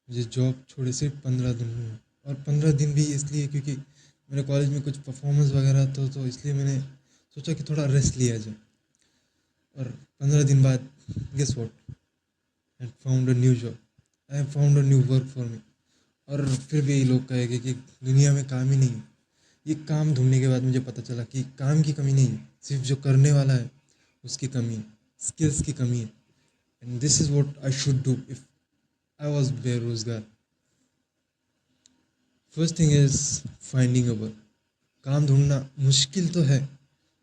मुझे जॉब छोड़े सिर्फ 15 दिन हुए, और 15 दिन भी इसलिए क्योंकि मेरे कॉलेज में कुछ परफॉर्मेंस वगैरह तो इसलिए मैंने सोचा कि थोड़ा रेस्ट लिया जाए। और 15 दिन बाद guess what, I found a new job, I found a new work for me. और फिर भी लोग कहेंगे कि दुनिया में काम ही नहीं है। ये काम ढूंढने के बाद मुझे पता चला कि काम की कमी नहीं है, सिर्फ जो करने वाला है उसकी कमी है, स्किल्स की कमी है। And this is what I should do if I was बेरोजगार। First thing is finding a work. काम ढूंढना मुश्किल तो है,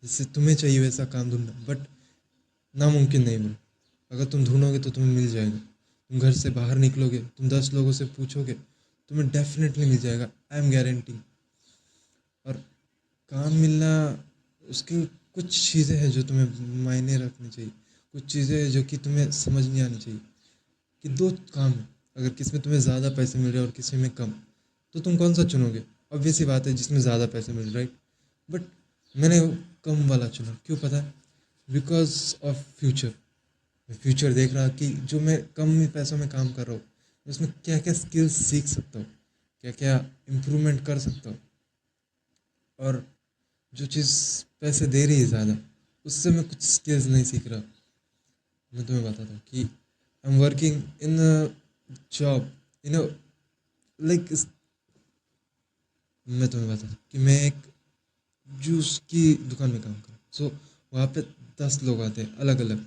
जैसे तुम्हें चाहिए वैसा काम ढूंढना, बट नामुमकिन नहीं ब्रो। अगर तुम ढूंढोगे तो तुम्हें मिल जाएगा। तुम घर से बाहर निकलोगे, तुम 10 लोगों से पूछोगे, तुम्हें डेफिनेटली मिल जाएगा, आई एम गारंटी। और काम मिलना, उसकी कुछ चीज़ें हैं जो तुम्हें मायने रखनी चाहिए, कुछ चीज़ें हैं जो कि तुम्हें समझ नहीं आनी चाहिए। कि दो काम है, अगर किसी में तुम्हें ज़्यादा पैसे मिल रहे हैं और किसी में कम, तो तुम कौन सा चुनोगे? ऑब्वियस सी बात है जिसमें ज़्यादा पैसे मिल रहे, राइट? बट मैंने वो कम वाला चुना, क्यों पता है? Because of future. मैं फ्यूचर देख रहा कि जो मैं कम पैसों में काम कर रहा हूँ, मैं उसमें क्या क्या स्किल्स सीख सकता हूँ, क्या क्या इम्प्रूवमेंट कर सकता हूँ। और जो चीज़ पैसे दे रही है ज़्यादा, उससे मैं कुछ स्किल्स नहीं सीख रहा। मैं तुम्हें बताता हूँ कि I am working in job, in like, मैं तुम्हें बताता हूँ कि मैं एक जूस की दुकान में काम कर, सो वहाँ पे 10 लोग आते हैं अलग अलग।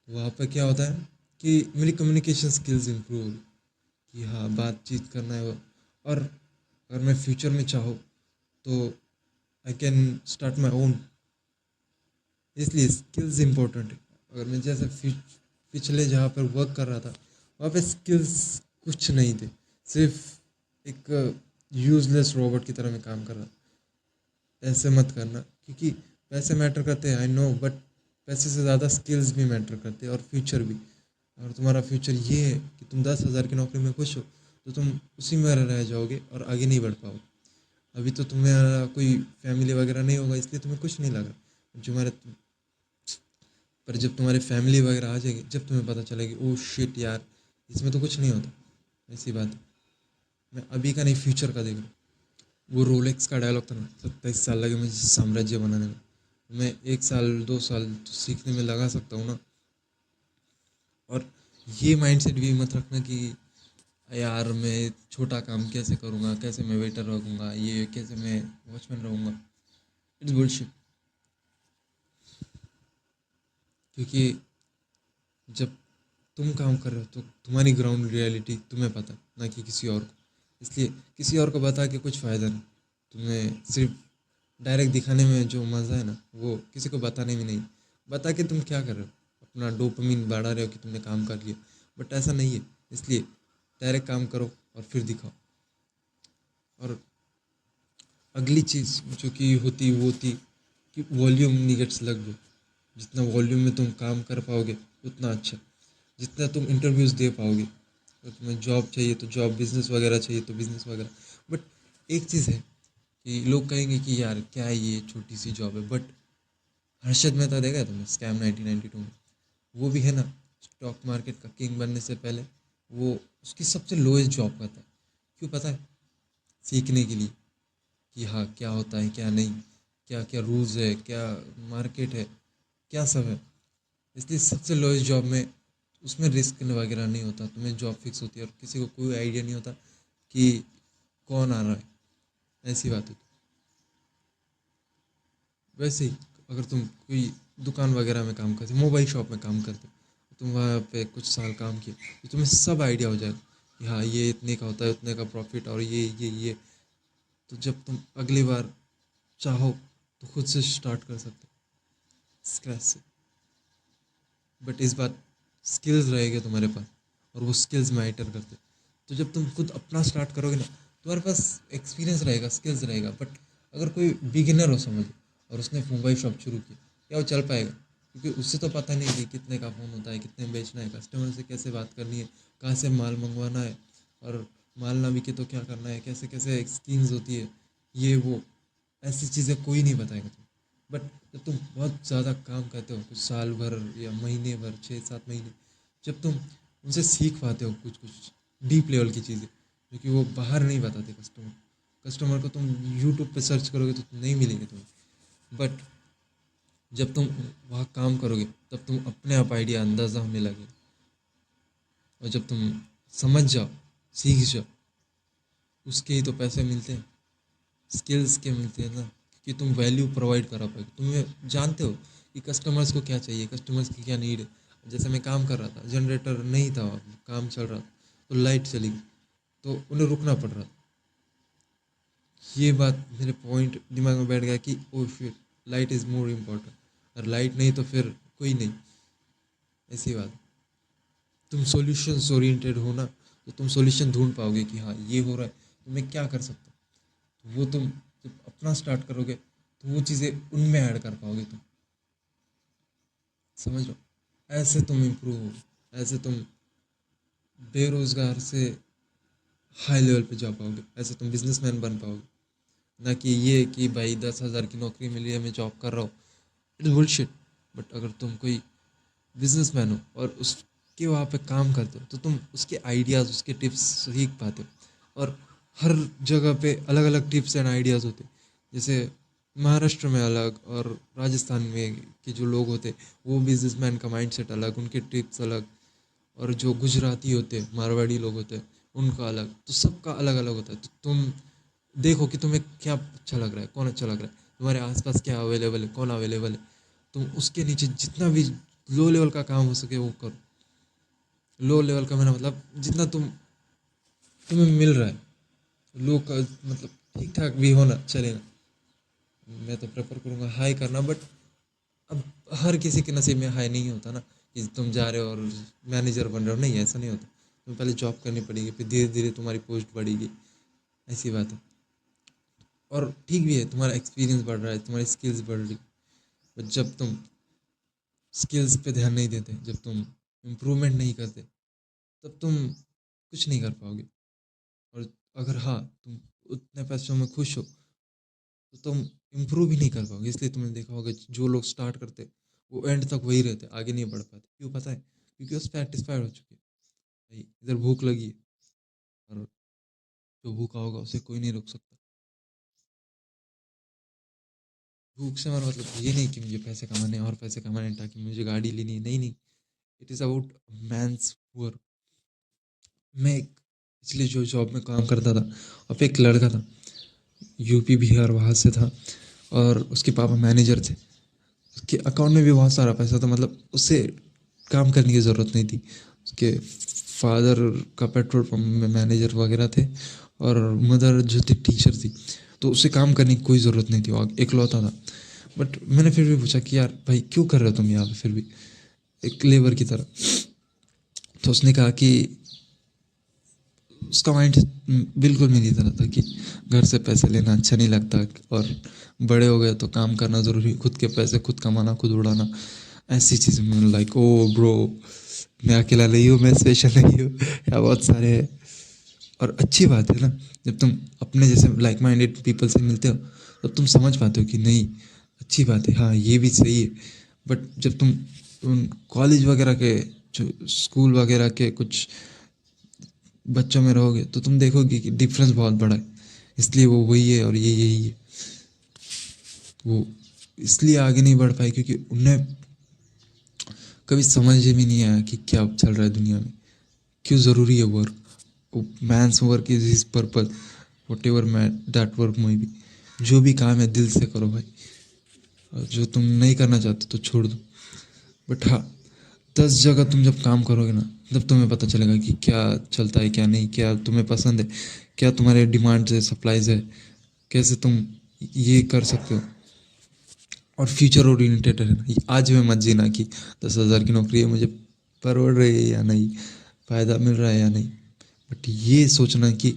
वहाँ पे क्या होता है कि मेरी कम्युनिकेशन स्किल्स इम्प्रूव होगी, कि हाँ बातचीत करना है वो। और अगर मैं फ्यूचर में चाहूँ तो I can start my own, इसलिए स्किल्स इंपॉर्टेंट है। अगर मैं जैसे पिछले जहाँ पर वर्क कर रहा था, वहाँ पे स्किल्स कुछ नहीं थे, सिर्फ एक यूजलेस रोबोट की तरह मैं काम कर रहा था। ऐसे मत करना, क्योंकि पैसे मैटर करते हैं, आई नो, बट पैसे से ज़्यादा स्किल्स भी मैटर करते हैं, और फ्यूचर भी। और तुम्हारा फ्यूचर ये है कि तुम 10,000 की नौकरी में खुश हो, तो तुम उसी में रह जाओगे और आगे नहीं बढ़ पाओगे। अभी तो तुम्हारा कोई फैमिली वगैरह नहीं होगा, इसलिए तुम्हें कुछ नहीं लगा। जो हमारे, पर जब तुम्हारे फैमिली वगैरह आ जाएगी, जब तुम्हें पता चलेगी ओ शिट यार, इसमें तो कुछ नहीं होता। ऐसी बात है। मैं अभी का नहीं, फ्यूचर का देख रहा हूँ। वो रोलेक्स का डायलॉग था ना, 27 साल लगे मुझे साम्राज्य बनाने में, मैं 1 साल 2 साल तो सीखने में लगा सकता हूँ ना। और ये माइंडसेट भी मत रखना कि यार मैं छोटा काम कैसे करूँगा, कैसे मैं वेटर रहूँगा, ये कैसे मैं वॉचमैन रहूँगा। It's bullshit. क्योंकि जब तुम काम कर रहे हो तो तुम्हारी ग्राउंड रियलिटी तुम्हें पता है, ना कि किसी और को। इसलिए किसी और को बता के कुछ फ़ायदा नहीं। तुम्हें सिर्फ डायरेक्ट दिखाने में जो मज़ा है ना, वो किसी को बताने में नहीं। बता के तुम क्या कर रहे हो? अपना डोपामिन बढ़ा रहे हो कि तुमने काम कर लिया, बट ऐसा नहीं है। इसलिए डायरेक्ट काम करो और फिर दिखाओ। और अगली चीज़ जो कि होती वो थी कि वॉल्यूम निगेट्स लग लो। जितना वॉल्यूम में तुम काम कर पाओगे उतना अच्छा। जितना तुम इंटरव्यूज़ दे पाओगे, तो तुम्हें जॉब चाहिए तो जॉब, बिजनेस वगैरह चाहिए तो बिजनेस वगैरह। बट एक चीज़ है कि लोग कहेंगे कि यार क्या है ये छोटी सी जॉब है, बट हर्षद मेहता देखा है तुमने स्कैम 1992 में? वो भी है ना, स्टॉक मार्केट का किंग बनने से पहले वो उसकी सबसे लोएस्ट जॉब का था। क्यों पता है? सीखने के लिए, कि हाँ क्या होता है क्या नहीं, क्या क्या रूल्स है, क्या मार्केट है, क्या सब है। इसलिए सबसे लोएस्ट जॉब में, उसमें रिस्क वगैरह नहीं होता, तुम्हें जॉब फिक्स होती है और किसी को कोई आइडिया नहीं होता कि कौन आ रहा है। ऐसी बात होती। वैसे ही अगर तुम कोई दुकान वगैरह में काम करते, मोबाइल शॉप में काम करते, तुम वहाँ पे कुछ साल काम किए, तो तुम्हें सब आइडिया हो जाएगा कि हाँ ये इतने का होता है, उतने का प्रॉफिट, और ये। तो जब तुम अगली बार चाहो तो खुद से स्टार्ट कर सकते हो, स्क्रैच से। बट इस बार स्किल्स रहेगा तुम्हारे पास, और वो स्किल्स मैटर करते। तो जब तुम खुद अपना स्टार्ट करोगे ना, तुम्हारे पास एक्सपीरियंस रहेगा, स्किल्स रहेगा। बट अगर कोई बिगिनर हो समझ, और उसने मोबाइल शॉप शुरू की, क्या वो चल पाएगा? क्योंकि उससे तो पता नहीं कि कितने का फ़ोन होता है, कितने में बेचना है, कस्टमर से कैसे बात करनी है, कहाँ से माल मंगवाना है, और माल ना बिके तो क्या करना है, कैसे कैसे स्कीम्स होती है, ये वो, ऐसी चीज़ें कोई नहीं बताएगा तुम्हें। बट जब तुम बहुत ज़्यादा काम करते हो, कुछ साल भर या महीने भर, 6-7 महीने, जब तुम उनसे सीख पाते हो कुछ कुछ, डीप लेवल की चीज़ें जो कि वो बाहर नहीं बताते कस्टमर को तुम यूट्यूब पे सर्च करोगे तो नहीं मिलेंगे तुम्हें। बट जब तुम वहाँ काम करोगे तब तुम अपने आप आइडिया अंदाज़ा होने लगे, और जब तुम समझ जाओ, सीख जाओ, उसके ही तो पैसे मिलते हैं, स्किल्स के मिलते हैं ना, कि तुम वैल्यू प्रोवाइड करा पाओगे। तुम्हें जानते हो कि कस्टमर्स को क्या चाहिए, कस्टमर्स की क्या नीड है। जैसे मैं काम कर रहा था, जनरेटर नहीं था, काम चल रहा था, तो लाइट चली गई, तो उन्हें रुकना पड़ रहा था। ये बात मेरे पॉइंट दिमाग में बैठ गया कि ओ फिर लाइट इज़ मोर इम्पोर्टेंट, और लाइट नहीं तो फिर कोई नहीं। ऐसी बात, तुम सॉल्यूशंस ओरिएंटेड हो ना, तो तुम सॉल्यूशन ढूंढ पाओगे कि हाँ ये हो रहा है तो मैं क्या कर सकता हूँ। तो वो तुम जब अपना स्टार्ट करोगे तो वो चीज़ें उनमें ऐड कर पाओगे तुम, समझ लो। ऐसे तुम इम्प्रूव हो, ऐसे तुम बेरोजगार से हाई लेवल पे जा पाओगे, ऐसे तुम बिजनेसमैन बन पाओगे। ना कि ये कि भाई 10,000 की नौकरी मिली है, मैं जॉब कर रहा हूँ, इट इज़ बुलशिट। बट अगर तुम कोई बिजनेसमैन हो और उसके वहाँ पे काम करते हो तो तुम उसके आइडियाज़, उसके टिप्स सीख पाते हो। और हर जगह पे अलग अलग टिप्स एंड आइडियाज़ होते, जैसे महाराष्ट्र में अलग और राजस्थान में के जो लोग होते वो बिजनेसमैन का माइंडसेट अलग, उनके टिप्स अलग। और जो गुजराती होते हैं, मारवाड़ी लोग होते हैं, उनका अलग, तो सबका अलग अलग होता है। तो तुम देखो कि तुम्हें क्या अच्छा लग रहा है, कौन अच्छा लग रहा है, तुम्हारे आसपास क्या अवेलेबल है, कौन अवेलेबल है। तुम उसके नीचे जितना भी लो लेवल का काम हो सके वो करो। लो लेवल का मेरा मतलब जितना तुम्हें मिल रहा है, लो का मतलब ठीक ठाक भी होना चलेगा। मैं तो प्रेफर करूँगा हाई करना, बट अब हर किसी के नसीब में हाई नहीं होता ना, कि तुम जा रहे हो और मैनेजर बन रहे हो, नहीं ऐसा नहीं होता। तुम्हें पहले जॉब करनी पड़ेगी, फिर धीरे धीरे तुम्हारी पोस्ट बढ़ेगी, ऐसी बात है। और ठीक भी है, तुम्हारा एक्सपीरियंस बढ़ रहा है, तुम्हारी स्किल्स बढ़ रही। बट जब तुम स्किल्स पे ध्यान नहीं देते, जब तुम इम्प्रूवमेंट नहीं करते, तब तुम कुछ नहीं कर पाओगे। और अगर हाँ तुम उतने पैसों में खुश हो तो तुम इम्प्रूव भी नहीं कर पाओगे। इसलिए तुमने देखा होगा जो लोग स्टार्ट करते वो एंड तक वही रहते, आगे नहीं बढ़ पाते। क्यों पता है? क्योंकि वो सेटिस्फाइड हो चुके हैं। भाई इधर भूख लगी है, और जो भूखा होगा उसे कोई नहीं रोक सकता। भूख से हमारा मतलब ये नहीं कि मुझे पैसे कमाने हैं और पैसे कमाने हैं ताकि मुझे गाड़ी लेनी है, नहीं नहीं। It is about man's work. मैं एक पिछले जो जॉब में काम करता था, वहाँ पे एक लड़का था, यूपी बिहार वहाँ से था, और उसके पापा मैनेजर थे। उसके अकाउंट में भी बहुत सारा पैसा था, मतलब उससे काम करने की ज़रूरत नहीं थी। उसके फादर का पेट्रोल पंप में मैनेजर वगैरह थे, और मदर जो थी टीचर थी, तो उसे काम करने की कोई ज़रूरत नहीं थी, वो इकलौता था। बट मैंने फिर भी पूछा कि यार भाई क्यों कर रहे हो तुम यहाँ पे फिर भी एक लेबर की तरह। तो उसने कहा कि उसका माइंड बिल्कुल मेरी तरह था कि घर से पैसे लेना अच्छा नहीं लगता, और बड़े हो गए तो काम करना ज़रूरी, खुद के पैसे खुद कमाना खुद उड़ाना, ऐसी चीज़ें। मैं लाइक ओ ब्रो, मैं अकेला नहीं हूँ, मैं स्पेशल नहीं हूँ, या बहुत सारे हैं। और अच्छी बात है ना, जब तुम अपने जैसे लाइक माइंडेड पीपल से मिलते हो तब तुम समझ पाते हो कि नहीं अच्छी बात है, हाँ ये भी सही है। बट जब तुम कॉलेज वगैरह के, जो स्कूल वगैरह के कुछ बच्चों में रहोगे तो तुम देखोगे कि डिफरेंस बहुत बड़ा है। इसलिए वो वही है और ये यही है। वो इसलिए आगे नहीं बढ़ पाए क्योंकि उन्हें कभी समझ ही भी नहीं आया कि क्या चल रहा है दुनिया में, क्यों ज़रूरी है work. Man's work is his purpose, whatever मैं दैट वर्क में भी। जो भी काम है दिल से करो भाई, और जो तुम नहीं करना चाहते तो छोड़ दो। बट हाँ, 10 जगह तुम जब काम करोगे ना, तब तुम्हें पता चलेगा कि क्या चलता है क्या नहीं, क्या तुम्हें पसंद है, क्या तुम्हारे डिमांड्स है, सप्लाईज है, कैसे तुम ये कर सकते हो। और फ्यूचर ओरिएंटेड रहना, आज में मत जीना कि 10,000 की नौकरी है, मुझे परवड़ रही है या नहीं, फ़ायदा मिल रहा है या नहीं। बट ये सोचना कि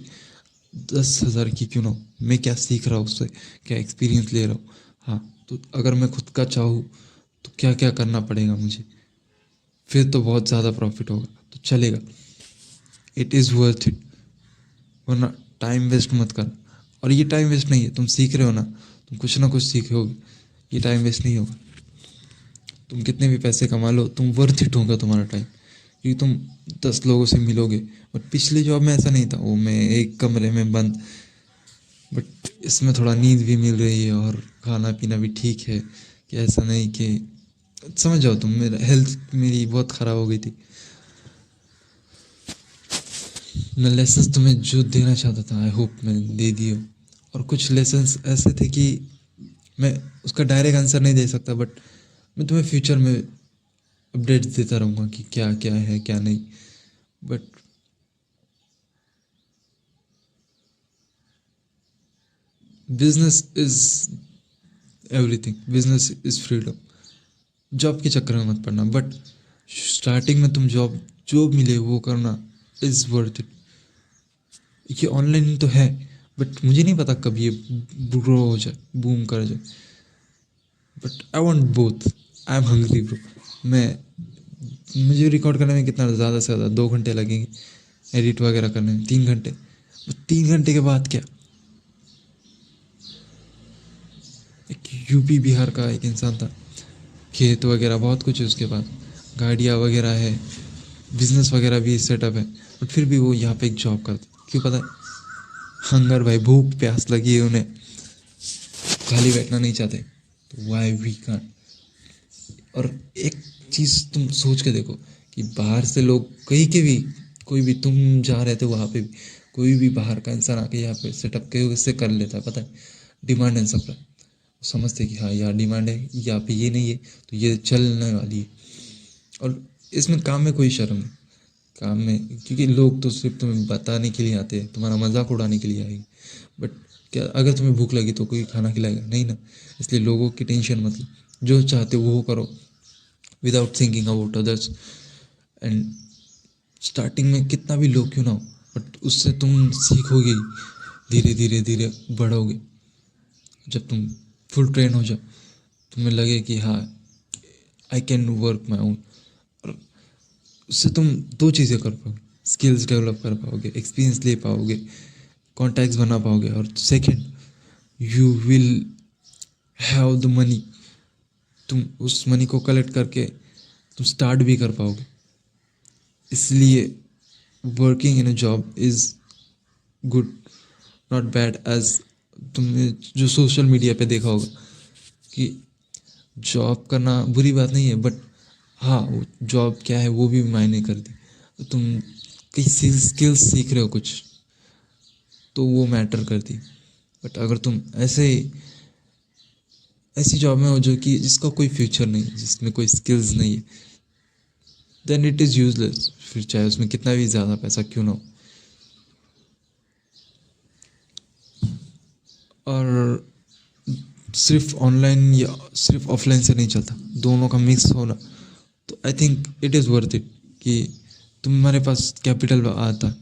10,000 की क्यों ना हो, मैं क्या सीख रहा हूँ उससे, क्या एक्सपीरियंस ले रहा हूँ। हाँ, तो अगर मैं खुद का चाहूँ तो क्या क्या करना पड़ेगा मुझे, फिर तो बहुत ज़्यादा प्रॉफिट होगा, तो चलेगा। It is worth it. वरना टाइम वेस्ट मत कर। और ये टाइम वेस्ट नहीं है, तुम सीख रहे हो ना, तुम कुछ ना कुछ सीखोगे, ये टाइम वेस्ट नहीं होगा। तुम कितने भी पैसे कमा लो, तुम वर्थ इट होगा तुम्हारा टाइम, क्योंकि तुम 10 लोगों से मिलोगे। और पिछले जॉब में ऐसा नहीं था, वो मैं एक कमरे में बंद। बट इसमें थोड़ा नींद भी मिल रही है और खाना पीना भी ठीक है, कि ऐसा नहीं कि समझ जाओ तुम, मेरा हेल्थ मेरी बहुत ख़राब हो गई थी। मैं लेसन्स तुम्हें जो देना चाहता था आई होप मैं दे दिए। और कुछ लेसन्स ऐसे थे कि मैं उसका डायरेक्ट आंसर नहीं दे सकता, बट मैं तुम्हें फ्यूचर में अपडेट्स देता रहूँगा कि क्या क्या है क्या नहीं। But business is everything, business is freedom. Job के चक्कर में मत पड़ना, बट स्टार्टिंग में तुम जॉब जो मिले वो करना इज़ वर्थ इट। ये ऑनलाइन तो है, बट मुझे नहीं पता कब ये ग्रो हो जाए, बूम कर जाए। But I want both, I am hungry bro. मैं मुझे रिकॉर्ड करने में कितना ज़्यादा से ज़्यादा 2 घंटे लगेंगे, एडिट वगैरह करने में 3 घंटे। 3 घंटे के बाद क्या, एक यूपी बिहार का एक इंसान था, खेत वगैरह बहुत कुछ है उसके पास, गाड़ियाँ वगैरह है, बिजनेस वगैरह भी सेटअप है, बट फिर भी वो यहाँ पे एक जॉब करता। क्यों पता है? हंगर भाई, भूख प्यास लगी है उन्हें, खाली बैठना नहीं चाहते। तो वाई वी कांट। और एक चीज़ तुम सोच के देखो कि बाहर से लोग कहीं के भी, कोई भी, तुम जहाँ रहते हो वहाँ पे भी कोई भी बाहर का इंसान आके यहाँ पे सेटअप के उससे कर लेता है, पता है? Demand and supply. समझते कि हाँ यार डिमांड है, यहाँ पे ये नहीं है तो ये चलने वाली है। और इसमें काम में कोई शर्म नहीं, काम में, क्योंकि लोग तो सिर्फ तुम्हें बताने के लिए आते हैं, तुम्हारा मजाक उड़ाने के लिए आएंगे। बट क्या अगर तुम्हें भूख लगी तो कोई खाना खिलाएगा नहीं ना? इसलिए लोगों की टेंशन मत लो, जो चाहते हो वो करो without thinking about others. And starting में कितना भी लो क्यों ना हो, बट उससे तुम सीखोगे ही, धीरे धीरे धीरे बढ़ोगे। जब तुम फुल ट्रेन हो जाओ, तुम्हें लगे कि हाँ I can work my own, और उससे तुम दो चीज़ें कर पाओगे, स्किल्स डेवलप कर पाओगे, एक्सपीरियंस ले पाओगे, कॉन्टैक्ट्स बना पाओगे, और second you will have the money. तुम उस मनी को कलेक्ट करके तुम स्टार्ट भी कर पाओगे। इसलिए working in a job is good, not bad as तुमने जो सोशल मीडिया पे देखा होगा कि जॉब करना बुरी बात नहीं है, बट हाँ वो जॉब क्या है वो भी मायने करती। तो तुम कई स्किल्स सीख रहे हो कुछ, तो वो मैटर करती। बट अगर तुम ऐसी जॉब में हो जो कि जिसका कोई फ्यूचर नहीं है, जिसमें कोई स्किल्स नहीं है, देन इट इज़ यूजलेस। फिर चाहे उसमें कितना भी ज़्यादा पैसा क्यों ना हो। और सिर्फ ऑनलाइन या सिर्फ ऑफलाइन से नहीं चलता, दोनों का मिक्स होना। तो I think it is worth it कि तुम्हारे पास कैपिटल आता है,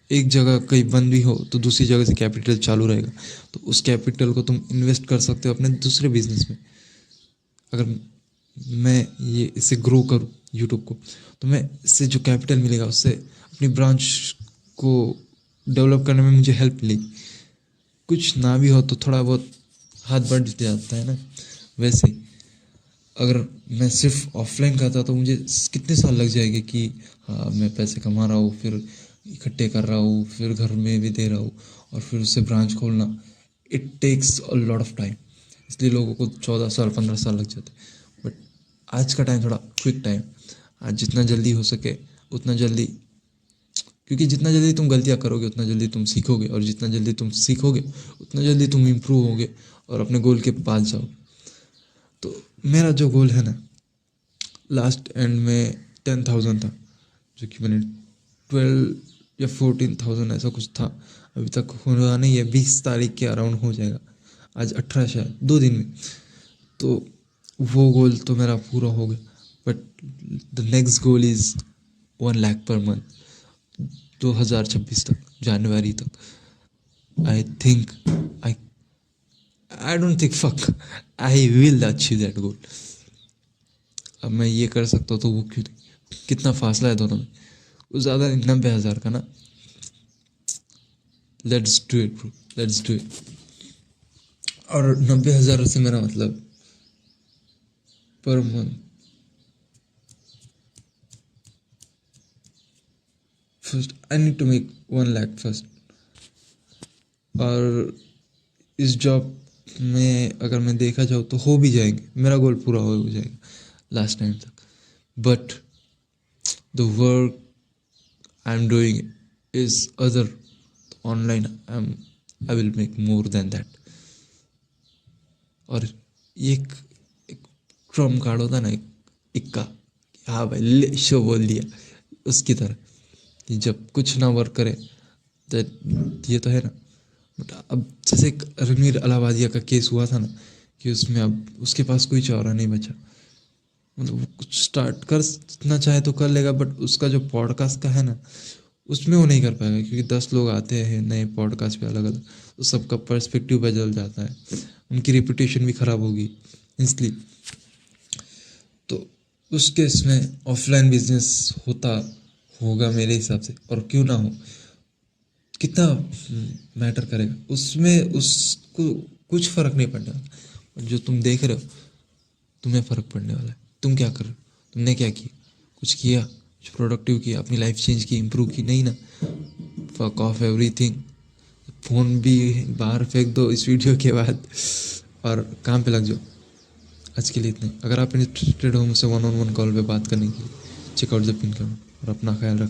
एक जगह कहीं बंद भी हो तो दूसरी जगह से कैपिटल चालू रहेगा, तो उस कैपिटल को तुम इन्वेस्ट कर सकते हो अपने दूसरे बिजनेस में। अगर मैं ये इसे ग्रो करूँ यूट्यूब को, तो मैं इससे जो कैपिटल मिलेगा उससे अपनी ब्रांच को डेवलप करने में मुझे हेल्प मिलेगी। कुछ ना भी हो तो थोड़ा बहुत हाथ बढ़ जाता है ना। वैसे ही अगर मैं सिर्फ ऑफलाइन करता तो मुझे कितने साल लग जाएंगे कि हाँ मैं पैसे कमा रहा हूँ, फिर इकट्ठे कर रहा हूँ, फिर घर में भी दे रहा हूँ, और फिर उससे ब्रांच खोलना, it takes a lot of time. इसलिए लोगों को 14 साल 15 साल लग जाते। बट आज का टाइम थोड़ा क्विक टाइम, आज जितना जल्दी हो सके उतना जल्दी, क्योंकि जितना जल्दी तुम गलतियाँ करोगे उतना जल्दी तुम सीखोगे, और जितना जल्दी तुम सीखोगे उतना जल्दी तुम इम्प्रूव होगे और अपने गोल के पास जाओगे। तो मेरा जो गोल है ना, लास्ट एंड में 10,000 था, जो कि मैंने 12 या 14,000 ऐसा कुछ था। अभी तक हुआ नहीं है, 20 तारीख के अराउंड हो जाएगा, आज 18 शायद 2 दिन में। तो वो गोल तो मेरा पूरा हो गया। But the next goal is 1 lakh per month, 2026 तक, जनवरी तक। I think I I don't think fuck, I will achieve that goal. अब मैं ये कर सकता हूँ तो वो क्यों नहीं? कितना फासला है दोनों में, वो ज़्यादा नहीं, 90,000 का ना। Let's do it bro, let's do it. और 90,000 से मेरा मतलब per month first I need to make 1 lakh first. और इस जॉब में अगर मैं देखा जाऊँ तो हो भी जाएंगे, मेरा गोल पूरा हो जाएगा लास्ट टाइम तक। But the work I am doing is other online, I will make more than that. और ये एक ट्रम्प कार्ड होता ना, एक इक्का, हाँ भाई ले शो बोल दिया, उसकी तरह कि जब कुछ ना वर्क करे तो ये तो है ना। बट अब जैसे एक रणवीर अलाहाबादिया का केस हुआ था ना, कि उसमें अब उसके पास कोई चारा नहीं बचा, मतलब वो कुछ स्टार्ट करना चाहे तो कर लेगा, बट उसका जो पॉडकास्ट का है ना, उसमें वो नहीं कर पाएगा, क्योंकि 10 लोग आते हैं नए पॉडकास्ट पे अलग अलग, तो सबका पर्सपेक्टिव बदल जाता है, उनकी रिपुटेशन भी ख़राब होगी इसलिए। तो उस केस में ऑफलाइन बिजनेस होता होगा मेरे हिसाब से, और क्यों ना हो, कितना मैटर करेगा उसमें, उसको कुछ फ़र्क नहीं पड़ने वाला। और जो तुम देख रहे हो तुम्हें फ़र्क पड़ने वाला है। तुम क्या कर रहे हो, तुमने क्या किया, कुछ किया, कुछ प्रोडक्टिव किया, अपनी लाइफ चेंज की, इम्प्रूव की, नहीं ना। फक ऑफ एवरीथिंग, फ़ोन भी बाहर फेंक दो इस वीडियो के बाद और काम पे लग जाओ। आज के लिए इतने। अगर आप इंटरेस्टेड हो मुझसे 1-on-1 कॉल पे बात करने के लिए, चेकआउट द पिन कमेंट, और अपना ख्याल रखना।